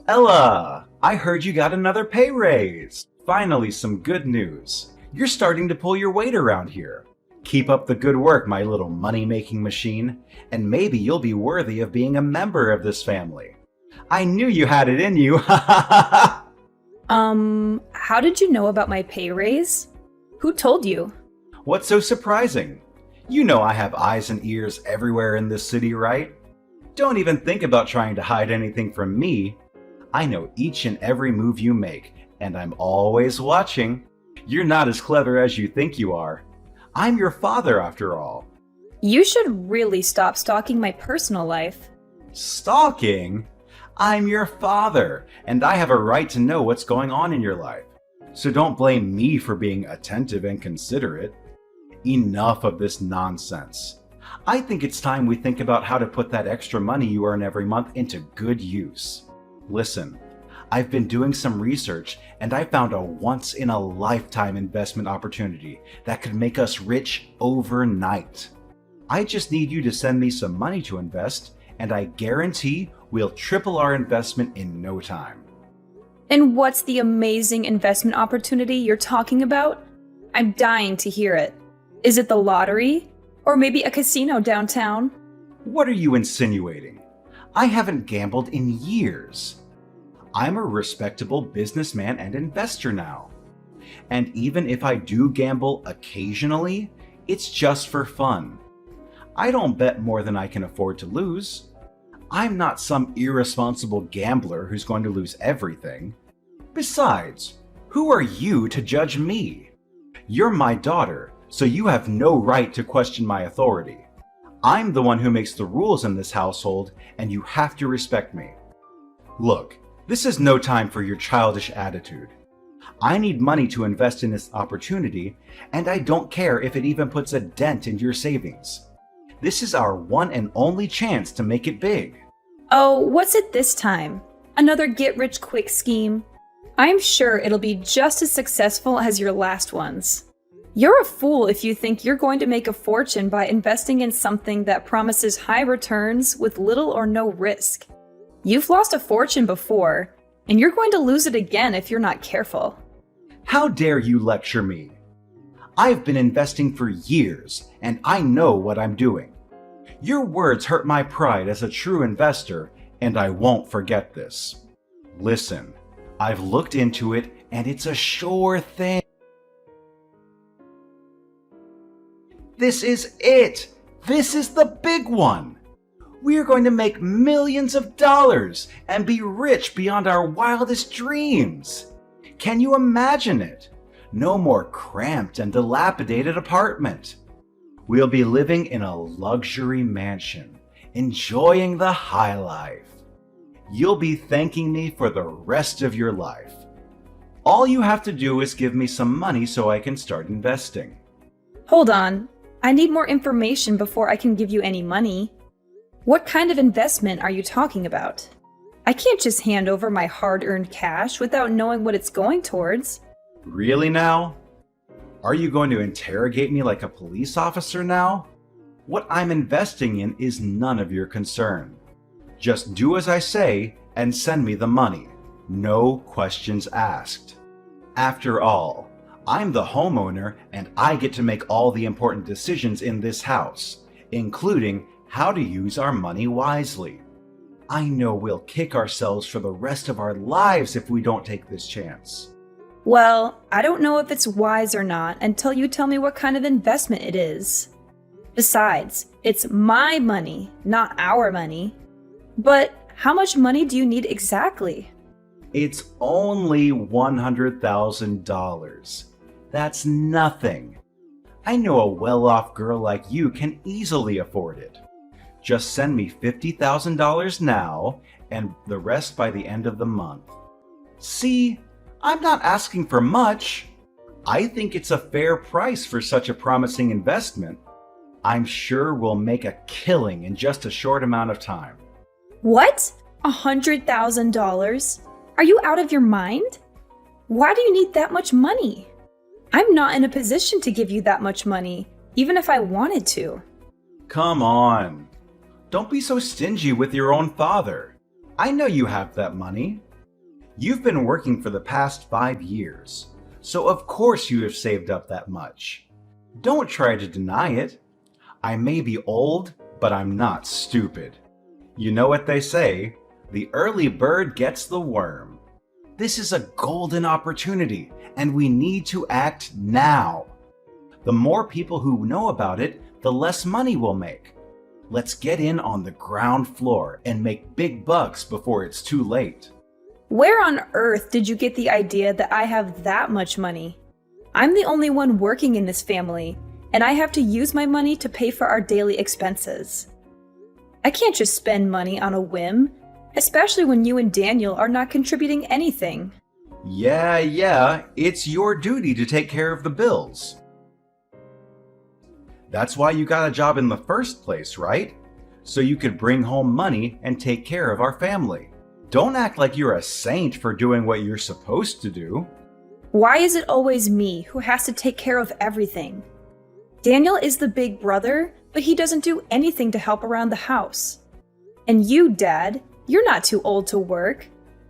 Ella, I heard you got another pay raise. Finally, some good news. You're starting to pull your weight around here. Keep up the good work, my little money-making machine, and maybe you'll be worthy of being a member of this family. I knew you had it in you. How did you know about my pay raise? Who told you? What's so surprising? You know I have eyes and ears everywhere in this city, right? Don't even think about trying to hide anything from me. I know each and every move you make, and I'm always watching. You're not as clever as you think you are. I'm your father, after all. You should really stop stalking my personal life. Stalking? I'm your father, and I have a right to know what's going on in your life. So don't blame me for being attentive and considerate. Enough of this nonsense. I think it's time we think about how to put that extra money you earn every month into good use. Listen, I've been doing some research and I found a once-in-a-lifetime investment opportunity that could make us rich overnight. I just need you to send me some money to invest, and I guarantee we'll triple our investment in no time. And what's the amazing investment opportunity you're talking about? I'm dying to hear it. Is it the lottery? Or maybe a casino downtown? What are you insinuating? I haven't gambled in years. I'm a respectable businessman and investor now. And even if I do gamble occasionally, it's just for fun. I don't bet more than I can afford to lose. I'm not some irresponsible gambler who's going to lose everything. Besides, who are you to judge me? You're my daughter, so you have no right to question my authority. I'm the one who makes the rules in this household, and you have to respect me. Look, this is no time for your childish attitude. I need money to invest in this opportunity, and I don't care if it even puts a dent in your savings. This is our one and only chance to make it big. Oh, what's it this time? Another get-rich-quick scheme? I'm sure it'll be just as successful as your last ones. You're a fool if you think you're going to make a fortune by investing in something that promises high returns with little or no risk. You've lost a fortune before, and you're going to lose it again if you're not careful. How dare you lecture me? I've been investing for years, and I know what I'm doing. Your words hurt my pride as a true investor, and I won't forget this. Listen, I've looked into it, and it's a sure thing. This is it! This is the big one! We are going to make millions of dollars and be rich beyond our wildest dreams. Can you imagine it? No more cramped and dilapidated apartment. We'll be living in a luxury mansion, enjoying the high life. You'll be thanking me for the rest of your life. All you have to do is give me some money so I can start investing. Hold on. I need more information before I can give you any money. What kind of investment are you talking about? I can't just hand over my hard-earned cash without knowing what it's going towards. Really now? Are you going to interrogate me like a police officer now? What I'm investing in is none of your concern. Just do as I say and send me the money. No questions asked. After all, I'm the homeowner and I get to make all the important decisions in this house, including how to use our money wisely. I know we'll kick ourselves for the rest of our lives if we don't take this chance. Well, I don't know if it's wise or not until you tell me what kind of investment it is. Besides, it's my money, not our money. But how much money do you need exactly? It's only $100,000. That's nothing. I know a well-off girl like you can easily afford it. Just send me $50,000 now and the rest by the end of the month. See, I'm not asking for much. I think it's a fair price for such a promising investment. I'm sure we'll make a killing in just a short amount of time. What? $100,000? Are you out of your mind? Why do you need that much money? I'm not in a position to give you that much money, even if I wanted to. Come on. Don't be so stingy with your own father. I know you have that money. You've been working for the past 5 years, so of course you have saved up that much. Don't try to deny it. I may be old, but I'm not stupid. You know what they say, the early bird gets the worm. This is a golden opportunity, and we need to act now. The more people who know about it, the less money we'll make. Let's get in on the ground floor and make big bucks before it's too late. Where on earth did you get the idea that I have that much money? I'm the only one working in this family, and I have to use my money to pay for our daily expenses. I can't just spend money on a whim, especially when you and Daniel are not contributing anything. Yeah, it's your duty to take care of the bills. That's why you got a job in the first place, right? So you could bring home money and take care of our family. Don't act like you're a saint for doing what you're supposed to do. Why is it always me who has to take care of everything? Daniel is the big brother, but he doesn't do anything to help around the house. And you, Dad, you're not too old to work.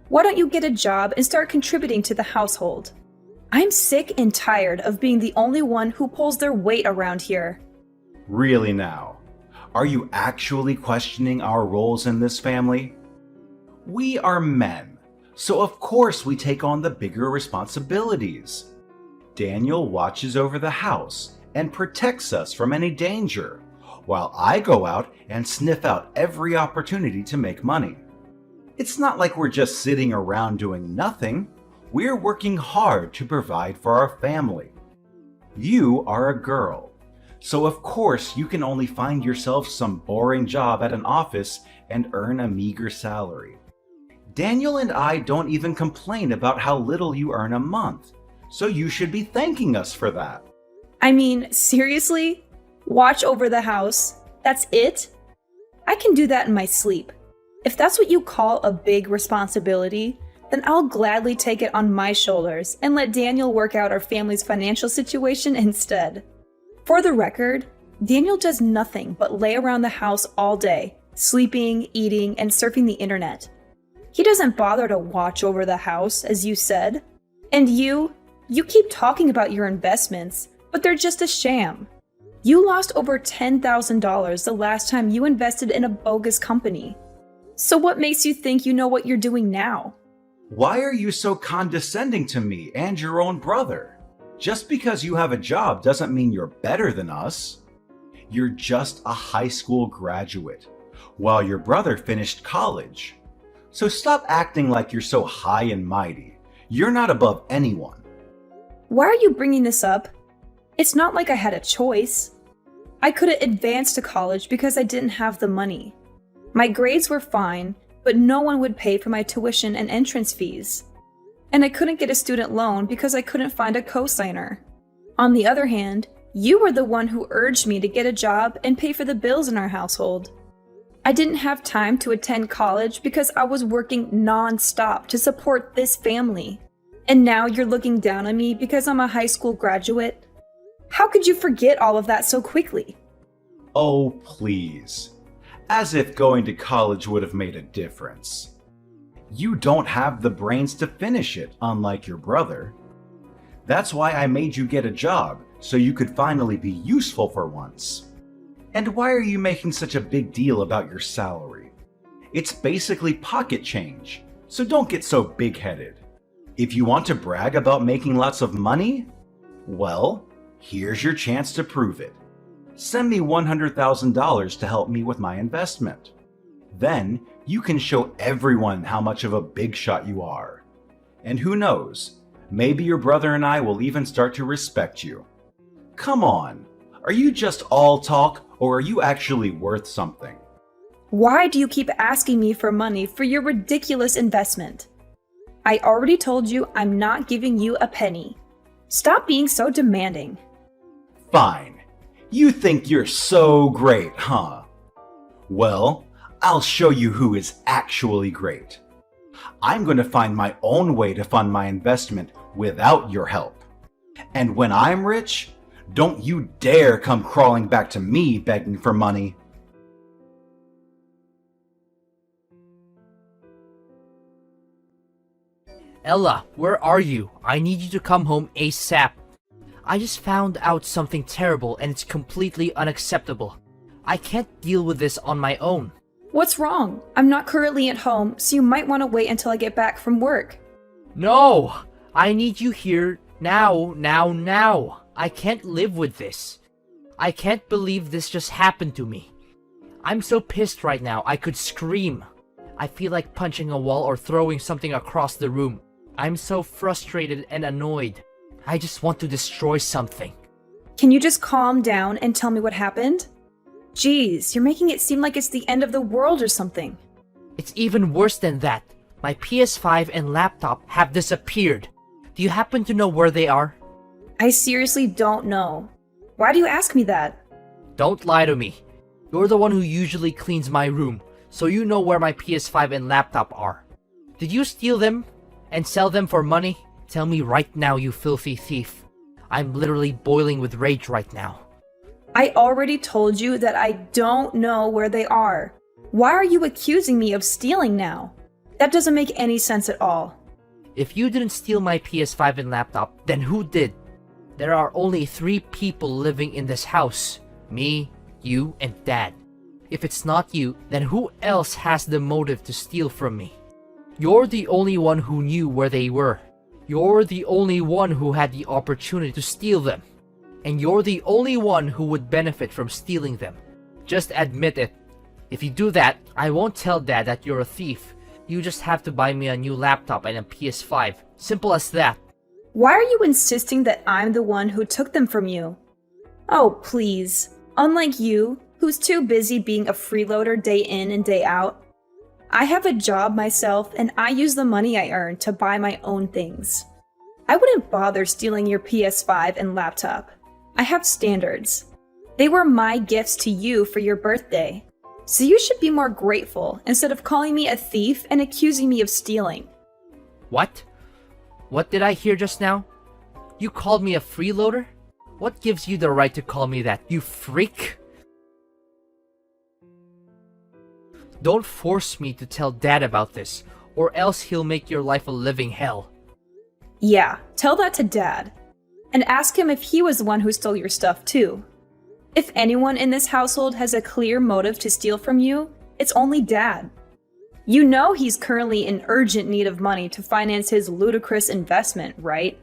Why don't you get a job and start contributing to the household? I'm sick and tired of being the only one who pulls their weight around here. Really now? Are you actually questioning our roles in this family? We are men, so of course we take on the bigger responsibilities. Daniel watches over the house and protects us from any danger, while I go out and sniff out every opportunity to make money. It's not like we're just sitting around doing nothing. We're working hard to provide for our family. You are a girl, so of course you can only find yourself some boring job at an office and earn a meager salary. Daniel and I don't even complain about how little you earn a month, so you should be thanking us for that. I mean, seriously? Watch over the house? That's it? I can do that in my sleep. If that's what you call a big responsibility, then I'll gladly take it on my shoulders and let Daniel work out our family's financial situation instead. For the record, Daniel does nothing but lay around the house all day, sleeping, eating, and surfing the internet. He doesn't bother to watch over the house, as you said. And you keep talking about your investments, but they're just a sham. You lost over $10,000 the last time you invested in a bogus company. So what makes you think you know what you're doing now? Why are you so condescending to me and your own brother? Just because you have a job doesn't mean you're better than us. You're just a high school graduate, while your brother finished college. So stop acting like you're so high and mighty. You're not above anyone. Why are you bringing this up? It's not like I had a choice. I couldn't advance to college because I didn't have the money. My grades were fine, but no one would pay for my tuition and entrance fees. And I couldn't get a student loan because I couldn't find a co-signer. On the other hand, you were the one who urged me to get a job and pay for the bills in our household. I didn't have time to attend college because I was working non-stop to support this family. And now you're looking down on me because I'm a high school graduate? How could you forget all of that so quickly? Oh, please. As if going to college would have made a difference. You don't have the brains to finish it, unlike your brother. That's why I made you get a job, so you could finally be useful for once. And why are you making such a big deal about your salary? It's basically pocket change, so don't get so big-headed. If you want to brag about making lots of money, well, here's your chance to prove it. Send me $100,000 to help me with my investment. Then you can show everyone how much of a big shot you are. And who knows, maybe your brother and I will even start to respect you. Come on, are you just all talk or are you actually worth something? Why do you keep asking me for money for your ridiculous investment? I already told you I'm not giving you a penny. Stop being so demanding. Fine. You think you're so great, huh? Well, I'll show you who is actually great. I'm going to find my own way to fund my investment without your help. And when I'm rich, don't you dare come crawling back to me begging for money. Ella, where are you? I need you to come home ASAP. I just found out something terrible and it's completely unacceptable. I can't deal with this on my own. What's wrong? I'm not currently at home, so you might want to wait until I get back from work. No! I need you here now. I can't live with this. I can't believe this just happened to me. I'm so pissed right now, I could scream. I feel like punching a wall or throwing something across the room. I'm so frustrated and annoyed. I just want to destroy something. Can you just calm down and tell me what happened? Jeez, you're making it seem like it's the end of the world or something. It's even worse than that. My PS5 and laptop have disappeared. Do you happen to know where they are? I seriously don't know. Why do you ask me that? Don't lie to me. You're the one who usually cleans my room, so you know where my PS5 and laptop are. Did you steal them and sell them for money? Tell me right now, you filthy thief. I'm literally boiling with rage right now. I already told you that I don't know where they are. Why are you accusing me of stealing now? That doesn't make any sense at all. If you didn't steal my PS5 and laptop, then who did? There are only 3 people living in this house. Me, you, and Dad. If it's not you, then who else has the motive to steal from me? You're the only one who knew where they were. You're the only one who had the opportunity to steal them. And you're the only one who would benefit from stealing them. Just admit it. If you do that, I won't tell Dad that you're a thief. You just have to buy me a new laptop and a PS5. Simple as that. Why are you insisting that I'm the one who took them from you? Oh, please. Unlike you, who's too busy being a freeloader day in and day out, I have a job myself and I use the money I earn to buy my own things. I wouldn't bother stealing your PS5 and laptop. I have standards. They were my gifts to you for your birthday. So you should be more grateful instead of calling me a thief and accusing me of stealing. What? What did I hear just now? You called me a freeloader? What gives you the right to call me that, you freak? Don't force me to tell Dad about this, or else he'll make your life a living hell. Yeah, tell that to Dad. And ask him if he was the one who stole your stuff too. If anyone in this household has a clear motive to steal from you, it's only Dad. You know he's currently in urgent need of money to finance his ludicrous investment, right?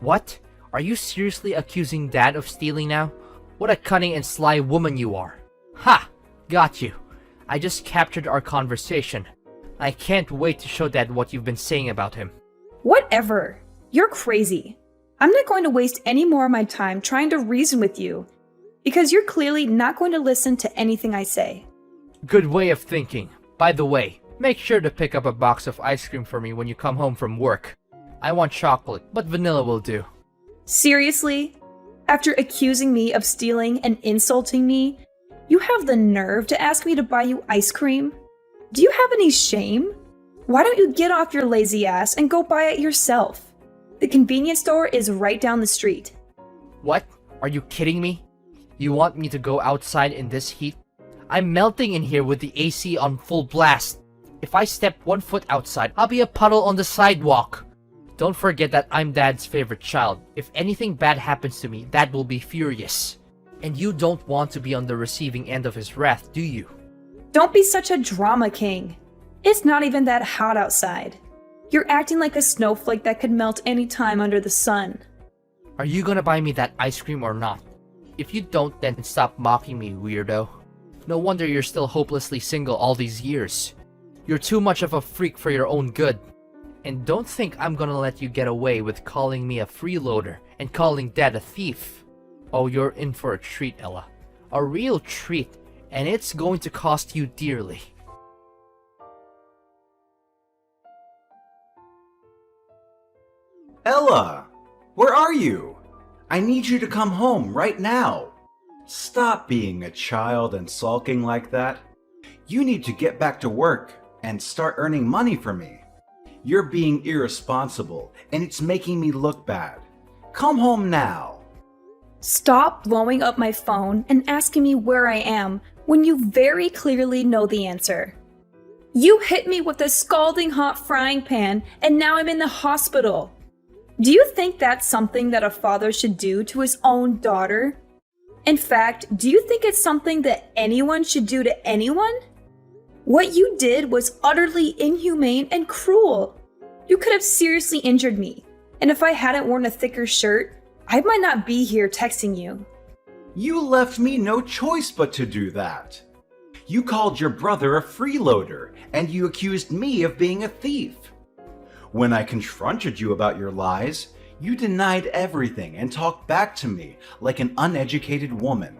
What? Are you seriously accusing Dad of stealing now? What a cunning and sly woman you are. Ha! Got you. I just captured our conversation. I can't wait to show Dad what you've been saying about him. Whatever. You're crazy. I'm not going to waste any more of my time trying to reason with you, because you're clearly not going to listen to anything I say. Good way of thinking. By the way, make sure to pick up a box of ice cream for me when you come home from work. I want chocolate, but vanilla will do. Seriously? After accusing me of stealing and insulting me, you have the nerve to ask me to buy you ice cream? Do you have any shame? Why don't you get off your lazy ass and go buy it yourself? The convenience store is right down the street. What? Are you kidding me? You want me to go outside in this heat? I'm melting in here with the AC on full blast. If I step 1 foot outside, I'll be a puddle on the sidewalk. Don't forget that I'm Dad's favorite child. If anything bad happens to me, Dad will be furious. And you don't want to be on the receiving end of his wrath, do you? Don't be such a drama king. It's not even that hot outside. You're acting like a snowflake that could melt any time under the sun. Are you gonna buy me that ice cream or not? If you don't, then stop mocking me, weirdo. No wonder you're still hopelessly single all these years. You're too much of a freak for your own good. And don't think I'm gonna let you get away with calling me a freeloader and calling Dad a thief. Oh, you're in for a treat, Ella. A real treat, and it's going to cost you dearly. Ella, where are you? I need you to come home right now. Stop being a child and sulking like that. You need to get back to work and start earning money for me. You're being irresponsible, and it's making me look bad. Come home now. Stop blowing up my phone and asking me where I am when you very clearly know the answer. You hit me with a scalding hot frying pan, and now I'm in the hospital. Do you think that's something that a father should do to his own daughter? In fact, do you think it's something that anyone should do to anyone? What you did was utterly inhumane and cruel. You could have seriously injured me, and if I hadn't worn a thicker shirt, I might not be here texting you. You left me no choice but to do that. You called your brother a freeloader, and you accused me of being a thief. When I confronted you about your lies, you denied everything and talked back to me like an uneducated woman.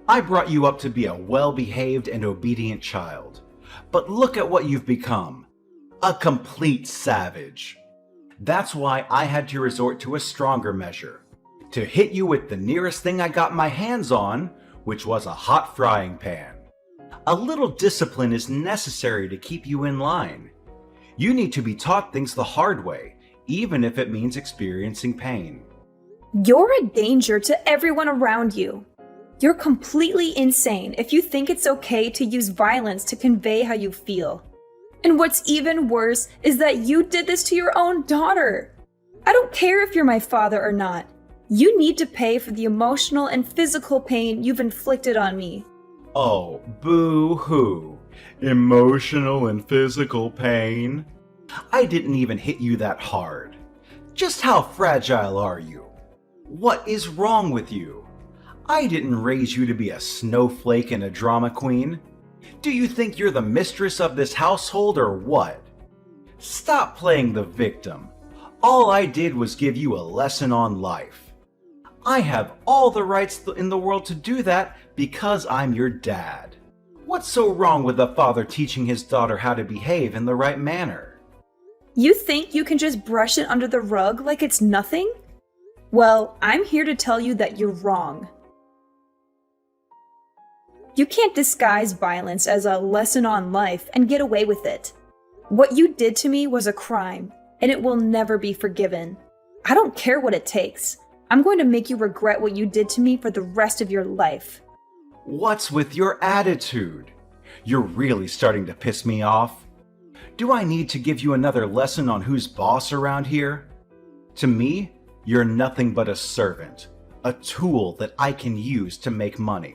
I brought you up to be a well-behaved and obedient child. But look at what you've become. A complete savage. That's why I had to resort to a stronger measure. To hit you with the nearest thing I got my hands on, which was a hot frying pan. A little discipline is necessary to keep you in line. You need to be taught things the hard way, even if it means experiencing pain. You're a danger to everyone around you. You're completely insane if you think it's okay to use violence to convey how you feel. And what's even worse is that you did this to your own daughter. I don't care if you're my father or not. You need to pay for the emotional and physical pain you've inflicted on me. Oh, boo-hoo. Emotional and physical pain? I didn't even hit you that hard. Just how fragile are you? What is wrong with you? I didn't raise you to be a snowflake and a drama queen. Do you think you're the mistress of this household or what? Stop playing the victim. All I did was give you a lesson on life. I have all the rights in the world to do that because I'm your dad. What's so wrong with a father teaching his daughter how to behave in the right manner? You think you can just brush it under the rug like it's nothing? Well, I'm here to tell you that you're wrong. You can't disguise violence as a lesson on life and get away with it. What you did to me was a crime, and it will never be forgiven. I don't care what it takes. I'm going to make you regret what you did to me for the rest of your life. What's with your attitude? You're really starting to piss me off. Do I need to give you another lesson on who's boss around here? To me, you're nothing but a servant, a tool that I can use to make money.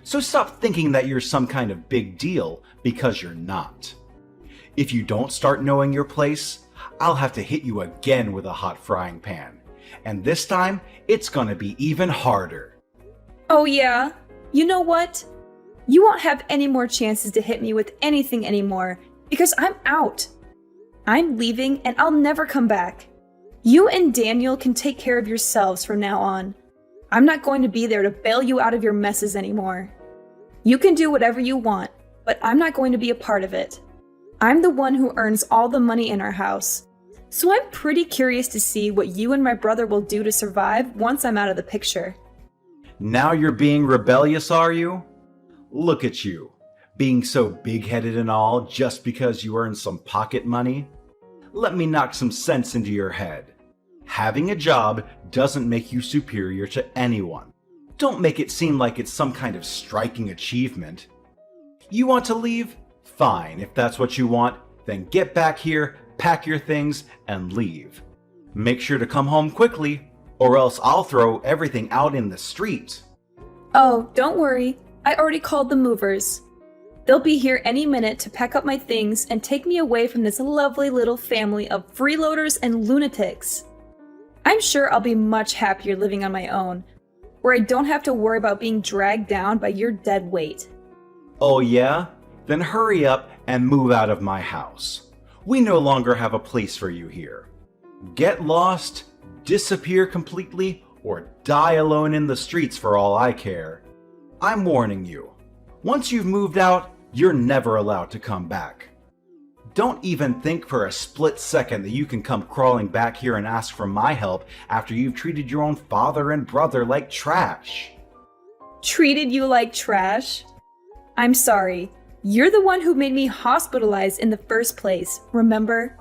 So stop thinking that you're some kind of big deal, because you're not. If you don't start knowing your place, I'll have to hit you again with a hot frying pan. And this time, it's gonna be even harder. Oh yeah? You know what? You won't have any more chances to hit me with anything anymore, because I'm out. I'm leaving and I'll never come back. You and Daniel can take care of yourselves from now on. I'm not going to be there to bail you out of your messes anymore. You can do whatever you want, but I'm not going to be a part of it. I'm the one who earns all the money in our house. So I'm pretty curious to see what you and my brother will do to survive once I'm out of the picture. Now you're being rebellious, are you? Look at you, being so big-headed and all just because you earn some pocket money. Let me knock some sense into your head. Having a job doesn't make you superior to anyone. Don't make it seem like it's some kind of striking achievement. You want to leave? Fine, if that's what you want, then get back here, pack your things, and leave. Make sure to come home quickly, or else I'll throw everything out in the street. Oh, don't worry. I already called the movers. They'll be here any minute to pack up my things and take me away from this lovely little family of freeloaders and lunatics. I'm sure I'll be much happier living on my own, where I don't have to worry about being dragged down by your dead weight. Oh yeah? Then hurry up and move out of my house. We no longer have a place for you here. Get lost, disappear completely, or die alone in the streets for all I care. I'm warning you. Once you've moved out, you're never allowed to come back. Don't even think for a split second that you can come crawling back here and ask for my help after you've treated your own father and brother like trash. Treated you like trash? I'm sorry. You're the one who made me hospitalized in the first place, remember?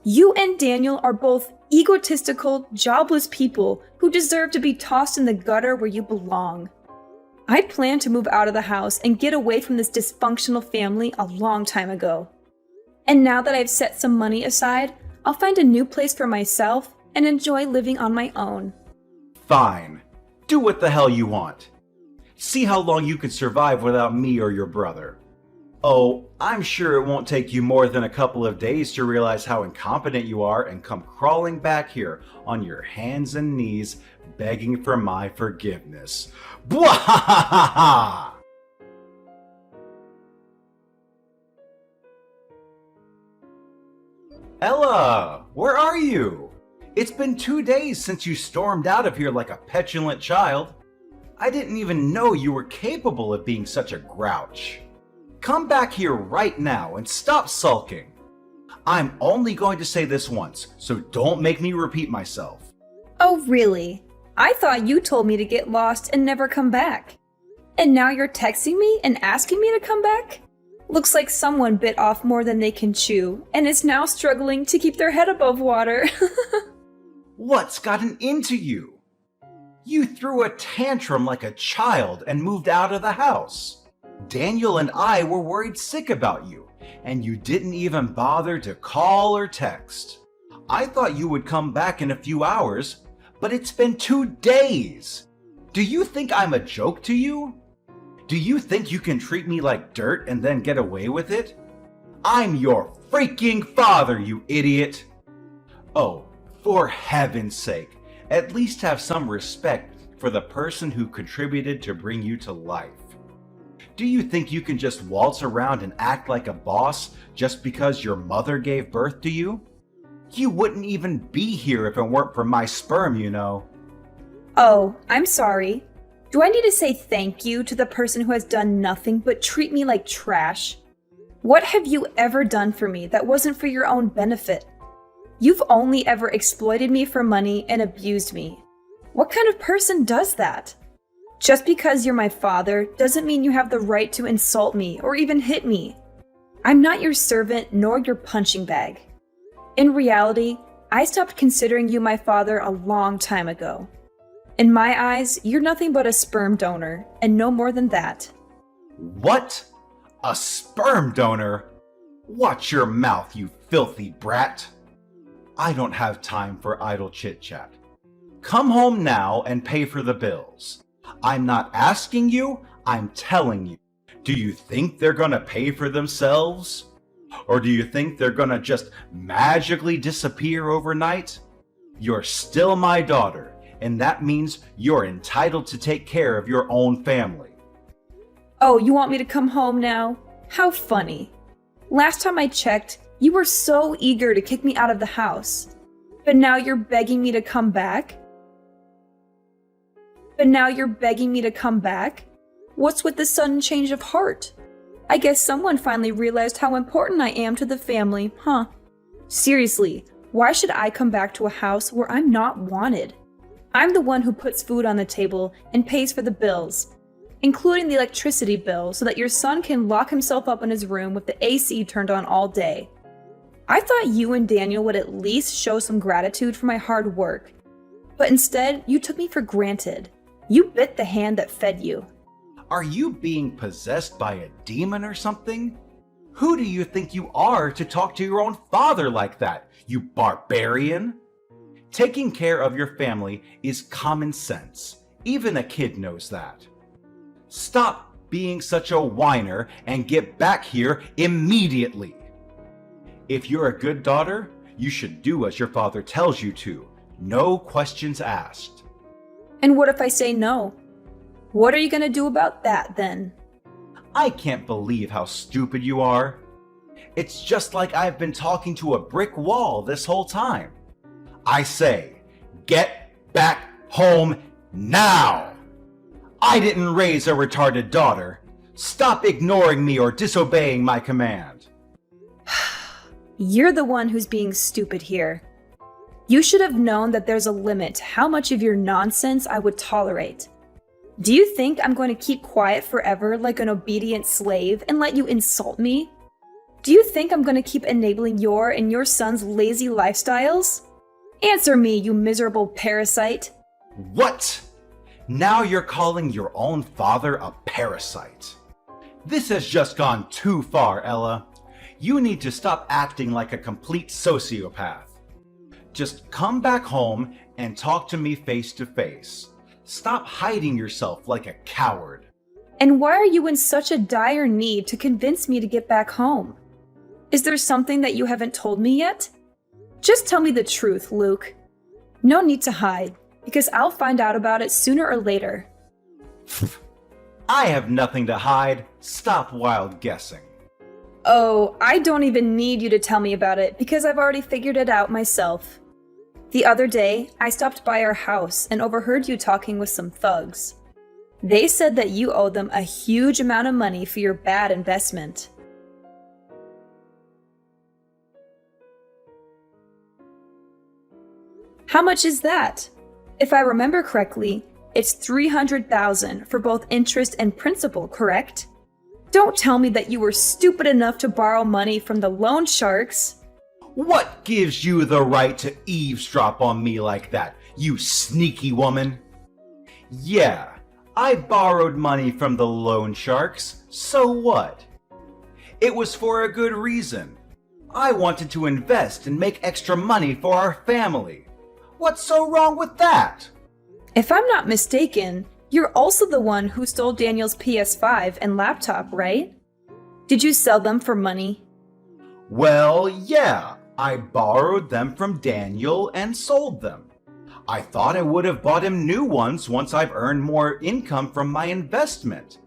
You and Daniel are both egotistical, jobless people who deserve to be tossed in the gutter where you belong. I planned to move out of the house and get away from this dysfunctional family a long time ago. And now that I've set some money aside, I'll find a new place for myself and enjoy living on my own. Fine. Do what the hell you want. See how long you can survive without me or your brother. Oh, I'm sure it won't take you more than a couple of days to realize how incompetent you are and come crawling back here on your hands and knees begging for my forgiveness. Bwahahaha! Ella, where are you? It's been 2 days since you stormed out of here like a petulant child. I didn't even know you were capable of being such a grouch. Come back here right now and stop sulking. I'm only going to say this once, so don't make me repeat myself. Oh, really? I thought you told me to get lost and never come back. And now you're texting me and asking me to come back? Looks like someone bit off more than they can chew and is now struggling to keep their head above water. What's gotten into you? You threw a tantrum like a child and moved out of the house. Daniel and I were worried sick about you, and you didn't even bother to call or text. I thought you would come back in a few hours, but it's been 2 days. Do you think I'm a joke to you? Do you think you can treat me like dirt and then get away with it? I'm your freaking father, you idiot! Oh, for heaven's sake, at least have some respect for the person who contributed to bring you to life. Do you think you can just waltz around and act like a boss just because your mother gave birth to you? You wouldn't even be here if it weren't for my sperm, you know. Oh, I'm sorry. Do I need to say thank you to the person who has done nothing but treat me like trash? What have you ever done for me that wasn't for your own benefit? You've only ever exploited me for money and abused me. What kind of person does that? Just because you're my father doesn't mean you have the right to insult me or even hit me. I'm not your servant nor your punching bag. In reality, I stopped considering you my father a long time ago. In my eyes, you're nothing but a sperm donor, and no more than that. What? A sperm donor? Watch your mouth, you filthy brat. I don't have time for idle chit-chat. Come home now and pay for the bills. I'm not asking you, I'm telling you. Do you think they're gonna pay for themselves? Or do you think they're gonna just magically disappear overnight? You're still my daughter, and that means you're entitled to take care of your own family. Oh, you want me to come home now? How funny. Last time I checked, you were so eager to kick me out of the house. But now you're begging me to come back? What's with the sudden change of heart? I guess someone finally realized how important I am to the family, huh? Seriously, why should I come back to a house where I'm not wanted? I'm the one who puts food on the table and pays for the bills, including the electricity bill so that your son can lock himself up in his room with the AC turned on all day. I thought you and Daniel would at least show some gratitude for my hard work, but instead you took me for granted. You bit the hand that fed you. Are you being possessed by a demon or something? Who do you think you are to talk to your own father like that, you barbarian? Taking care of your family is common sense. Even a kid knows that. Stop being such a whiner and get back here immediately. If you're a good daughter, you should do as your father tells you to. No questions asked. And what if I say no? What are you gonna do about that then? I can't believe how stupid you are. It's just like I've been talking to a brick wall this whole time. I say, get back home now! I didn't raise a retarded daughter. Stop ignoring me or disobeying my command. You're the one who's being stupid here. You should have known that there's a limit to how much of your nonsense I would tolerate. Do you think I'm going to keep quiet forever like an obedient slave and let you insult me? Do you think I'm going to keep enabling your and your son's lazy lifestyles? Answer me, you miserable parasite. What? Now you're calling your own father a parasite. This has just gone too far, Ella. You need to stop acting like a complete sociopath. Just come back home and talk to me face to face. Stop hiding yourself like a coward. And why are you in such a dire need to convince me to get back home? Is there something that you haven't told me yet? Just tell me the truth, Luke. No need to hide, because I'll find out about it sooner or later. I have nothing to hide. Stop wild guessing. Oh, I don't even need you to tell me about it because I've already figured it out myself. The other day, I stopped by our house and overheard you talking with some thugs. They said that you owed them a huge amount of money for your bad investment. How much is that? If I remember correctly, it's $300,000 for both interest and principal, correct? Don't tell me that you were stupid enough to borrow money from the loan sharks. What gives you the right to eavesdrop on me like that, you sneaky woman? Yeah, I borrowed money from the loan sharks, so what? It was for a good reason. I wanted to invest and make extra money for our family. What's so wrong with that? If I'm not mistaken, you're also the one who stole Daniel's PS5 and laptop, right? Did you sell them for money? Well, yeah, I borrowed them from Daniel and sold them. I thought I would have bought him new ones once I've earned more income from my investment.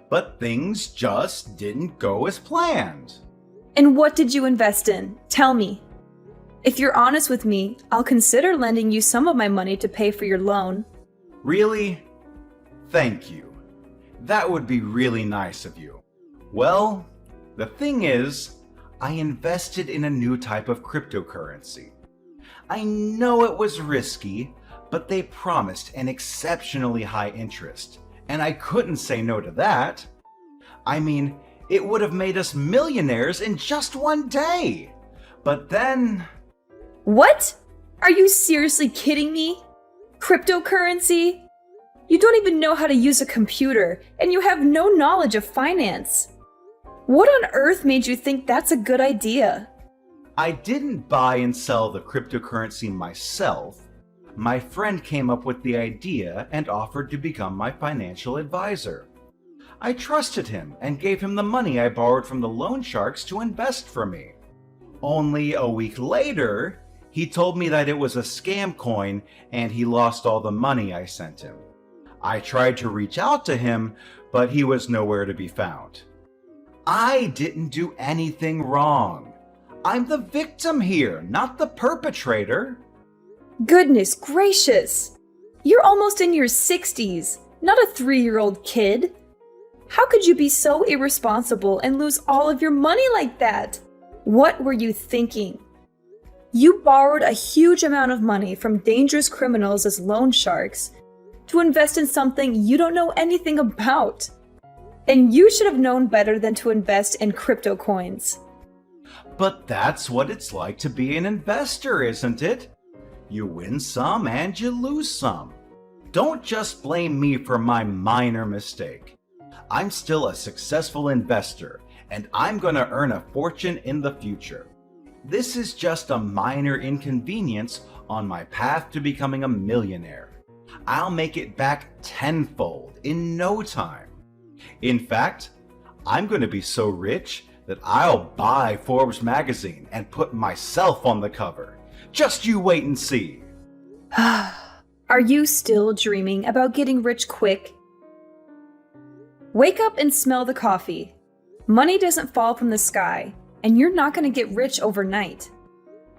But things just didn't go as planned. And what did you invest in? Tell me. If you're honest with me, I'll consider lending you some of my money to pay for your loan. Really? Thank you. That would be really nice of you. Well, the thing is, I invested in a new type of cryptocurrency. I know it was risky, but they promised an exceptionally high interest, and I couldn't say no to that. I mean, it would have made us millionaires in just one day. But then... What? Are you seriously kidding me? Cryptocurrency? You don't even know how to use a computer, and you have no knowledge of finance. What on earth made you think that's a good idea? I didn't buy and sell the cryptocurrency myself. My friend came up with the idea and offered to become my financial advisor. I trusted him and gave him the money I borrowed from the loan sharks to invest for me. Only a week later, he told me that it was a scam coin and he lost all the money I sent him. I tried to reach out to him, but he was nowhere to be found. I didn't do anything wrong. I'm the victim here, not the perpetrator. Goodness gracious! You're almost in your 60s, not a 3-year-old kid. How could you be so irresponsible and lose all of your money like that? What were you thinking? You borrowed a huge amount of money from dangerous criminals as loan sharks to invest in something you don't know anything about. And you should have known better than to invest in crypto coins. But that's what it's like to be an investor, isn't it? You win some and you lose some. Don't just blame me for my minor mistake. I'm still a successful investor, and I'm gonna earn a fortune in the future. This is just a minor inconvenience on my path to becoming a millionaire. I'll make it back tenfold in no time. In fact, I'm gonna be so rich that I'll buy Forbes magazine and put myself on the cover. Just you wait and see. Are you still dreaming about getting rich quick? Wake up and smell the coffee. Money doesn't fall from the sky, and you're not going to get rich overnight.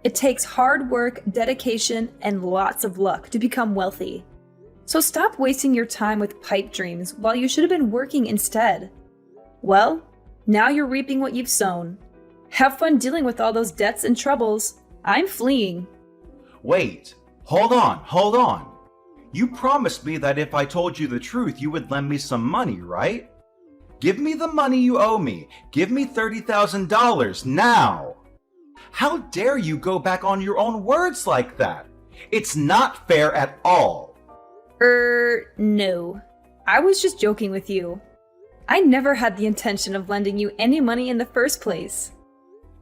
It takes hard work, dedication, and lots of luck to become wealthy. So stop wasting your time with pipe dreams while you should have been working instead. Well, now you're reaping what you've sown. Have fun dealing with all those debts and troubles. I'm fleeing. Wait, hold on. You promised me that if I told you the truth, you would lend me some money, right? Give me the money you owe me. Give me $30,000 now. How dare you go back on your own words like that? It's not fair at all. No. I was just joking with you. I never had the intention of lending you any money in the first place.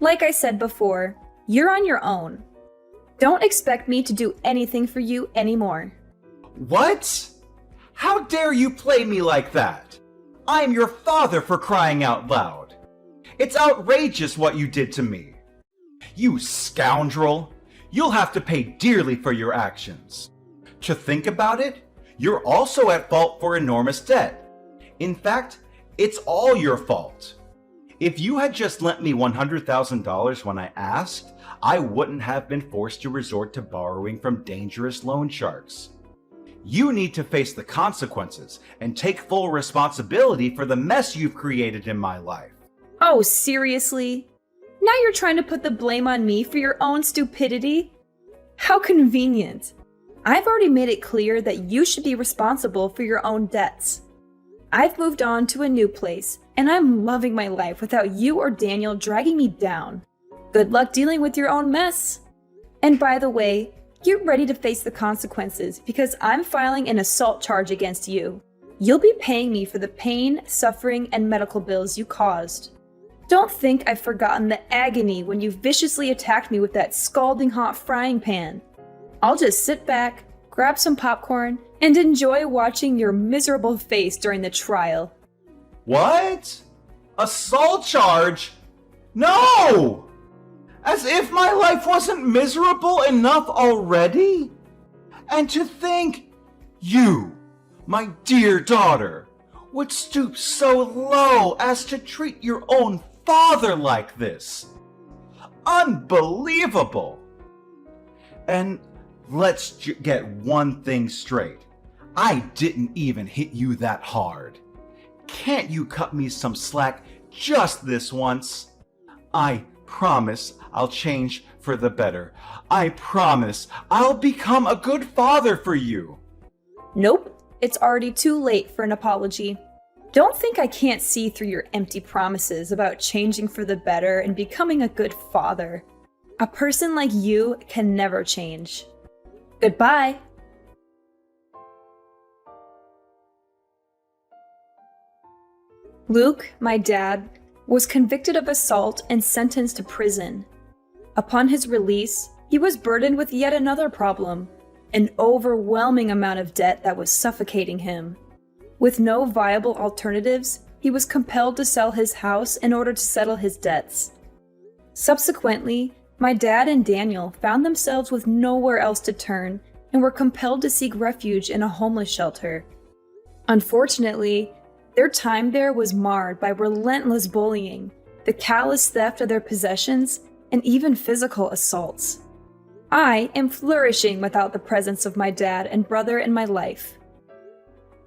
Like I said before, you're on your own. Don't expect me to do anything for you anymore. What? How dare you play me like that? I am your father, for crying out loud. It's outrageous what you did to me. You scoundrel! You'll have to pay dearly for your actions. To think about it, you're also at fault for enormous debt. In fact, it's all your fault. If you had just lent me $100,000 when I asked, I wouldn't have been forced to resort to borrowing from dangerous loan sharks. You need to face the consequences and take full responsibility for the mess you've created in my life. Oh, seriously? Now you're trying to put the blame on me for your own stupidity? How convenient. I've already made it clear that you should be responsible for your own debts. I've moved on to a new place, and I'm loving my life without you or Daniel dragging me down. Good luck dealing with your own mess. And by the way, get ready to face the consequences because I'm filing an assault charge against you. You'll be paying me for the pain, suffering, and medical bills you caused. Don't think I've forgotten the agony when you viciously attacked me with that scalding hot frying pan. I'll just sit back, grab some popcorn, and enjoy watching your miserable face during the trial. What? Assault charge? No! As if my life wasn't miserable enough already? And to think, you, my dear daughter, would stoop so low as to treat your own father like this. Unbelievable! And let's get one thing straight. I didn't even hit you that hard. Can't you cut me some slack just this once? I promise I'll change for the better. I promise I'll become a good father for you. Nope, it's already too late for an apology. Don't think I can't see through your empty promises about changing for the better and becoming a good father. A person like you can never change. Goodbye. Luke, my dad, was convicted of assault and sentenced to prison. Upon his release, he was burdened with yet another problem, an overwhelming amount of debt that was suffocating him. With no viable alternatives, he was compelled to sell his house in order to settle his debts. Subsequently, my dad and Daniel found themselves with nowhere else to turn and were compelled to seek refuge in a homeless shelter. Unfortunately, their time there was marred by relentless bullying, the callous theft of their possessions, and even physical assaults. I am flourishing without the presence of my dad and brother in my life.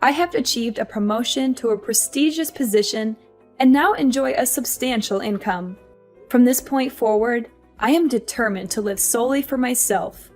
I have achieved a promotion to a prestigious position and now enjoy a substantial income. From this point forward, I am determined to live solely for myself.